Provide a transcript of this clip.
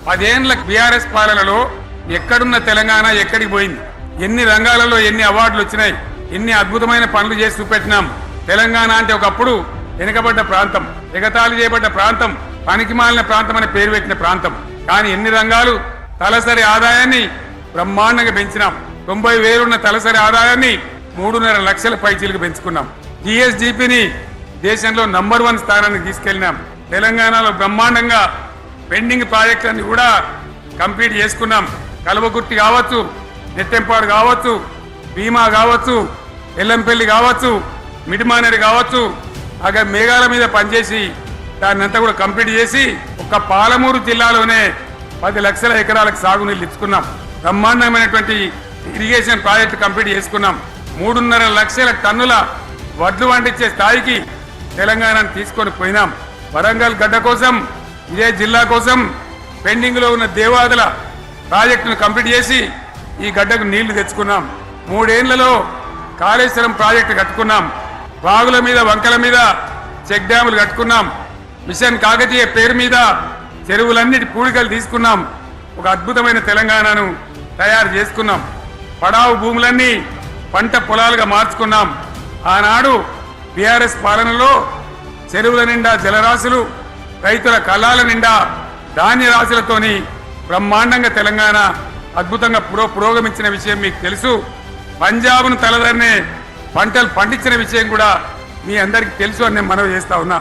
10 ఏళ్ల బీఆర్ఎస్ పాలనలో ఎక్కడున్న తెలంగాణ ఎక్కడికి పోయింది, ఎన్ని రంగాలలో ఎన్ని అవార్డులు వచ్చినాయి, ఎన్ని అద్భుతమైన పనులు చేసి చూపెట్టినాం. తెలంగాణ అంటే ఒకప్పుడు వెనుకబడ్డ ప్రాంతం, ఎగతాళి చేయబడ్డ ప్రాంతం, పనికిమాలిన ప్రాంతం అనే పేరు పెట్టిన ప్రాంతం. కానీ ఎన్ని రంగాలు తలసరి ఆదాయాన్ని బ్రహ్మాండంగా పెంచినాం. 90,000 ఉన్న తలసరి ఆదాయాన్ని 3.5 లక్షల పైచీలకు పెంచుకున్నాం. జిఎస్డిపిని దేశంలో నంబర్ 1 స్థానానికి తీసుకెళ్లినాం. తెలంగాణలో బ్రహ్మాండంగా పెండింగ్ ప్రాజెక్టులన్నీ కూడా కంప్లీట్ చేసుకున్నాం. కల్వకుర్తి కావచ్చు, నెట్టెంపాడు కావచ్చు, భీమా కావచ్చు, ఎల్లంపల్లి కావచ్చు, మిడిమానేరు కావచ్చు, అక్కడ మేఘాల మీద పనిచేసి దాన్ని అంతా కూడా కంప్లీట్ చేసి ఒక పాలమూరు జిల్లాలోనే 10 లక్షల ఎకరాలకు సాగునీళ్ళు ఇచ్చుకున్నాం. బ్రహ్మాండమైనటువంటి ఇరిగేషన్ ప్రాజెక్టు కంప్లీట్ చేసుకున్నాం. 3.5 లక్షల టన్నుల వడ్లు పండించే స్థాయికి తెలంగాణను తీసుకొని పోయినాం. వరంగల్ గడ్డ కోసం, ఇదే జిల్లా కోసం పెండింగ్ లో ఉన్న దేవాదుల ప్రాజెక్టును కంప్లీట్ చేసి ఈ గడ్డకు నీళ్లు తెచ్చుకున్నాం. 3 ఏళ్లలో కాళేశ్వరం ప్రాజెక్టు కట్టుకున్నాం. వాగుల మీద వంకల మీద చెక్ డ్యాములు కట్టుకున్నాం. మిషన్ కాకతీయ పేరు మీద చెరువులన్నిటి పూడికలు తీసుకున్నాం. ఒక అద్భుతమైన తెలంగాణను తయారు చేసుకున్నాం. పడావు భూములన్నీ పంట పొలాలుగా మార్చుకున్నాం. ఆనాడు బీఆర్ఎస్ పాలనలో చెరువుల నిండా జలరాశులు, రైతుల కళ్ళాల నిండా ధాన్య రాశులతోని బ్రహ్మాండంగా తెలంగాణ అద్భుతంగా పురోగమించిన విషయం మీకు తెలుసు. పంజాబ్ను తలదన్నే పంటలు పండించిన విషయం కూడా మీ అందరికీ తెలుసు అని నేను మనవి చేస్తా ఉన్నా.